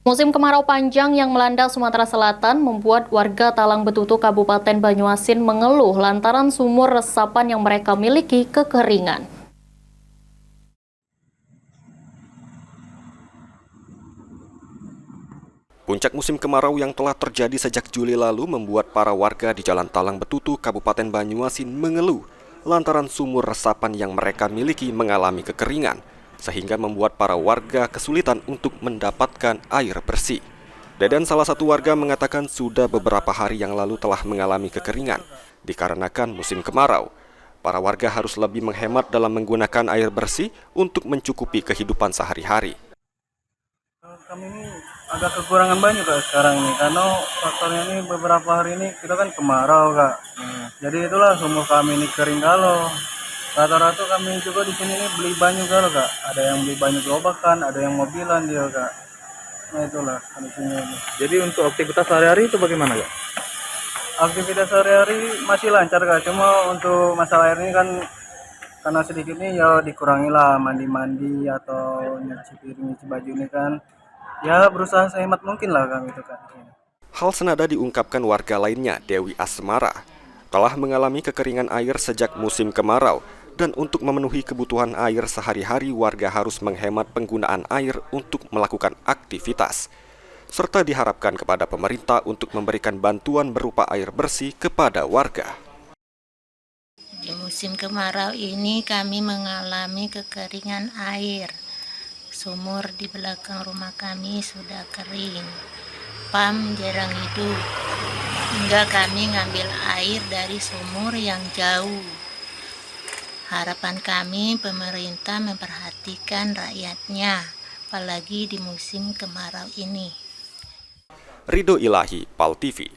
Musim kemarau panjang yang melanda Sumatera Selatan membuat warga Talang Betutu Kabupaten Banyuasin mengeluh lantaran sumur resapan yang mereka miliki kekeringan. Puncak musim kemarau yang telah terjadi sejak Juli lalu membuat para warga di Jalan Talang Betutu, Kabupaten Banyuasin mengeluh lantaran sumur resapan yang mereka miliki mengalami kekeringan, sehingga membuat para warga kesulitan untuk mendapatkan air bersih. Deden, salah satu warga, mengatakan sudah beberapa hari yang lalu telah mengalami kekeringan dikarenakan musim kemarau. Para warga harus lebih menghemat dalam menggunakan air bersih untuk mencukupi kehidupan sehari-hari. Kami ini agak kekurangan banyak kak sekarang ini karena faktornya ini beberapa hari ini kita kan kemarau kak. Jadi itulah sumur kami ini kering kalau rata-rata kami juga di sini ini beli banyu kalau kak. Ada yang beli banyu gerobakan, ada yang mobilan dia kak. Nah itulah kondisinya ini. Jadi untuk aktivitas sehari-hari itu bagaimana kak? Aktivitas sehari-hari masih lancar kak. Cuma untuk masalah air ini kan karena sedikit nih ya dikurangi lah mandi-mandi atau nyuci piring, nyuci baju ini kan. Ya berusaha sehemat mungkin lah kami itu kak. Hal senada diungkapkan warga lainnya, Dewi Asmara, telah mengalami kekeringan air sejak musim kemarau, dan untuk memenuhi kebutuhan air sehari-hari warga harus menghemat penggunaan air untuk melakukan aktivitas, serta diharapkan kepada pemerintah untuk memberikan bantuan berupa air bersih kepada warga. Di musim kemarau ini kami mengalami kekeringan air. Sumur di belakang rumah kami sudah kering. PAM jarang hidup. Hingga kami ngambil air dari sumur yang jauh. Harapan kami pemerintah memperhatikan rakyatnya, apalagi di musim kemarau ini. Ridho Ilahi, PAL TV.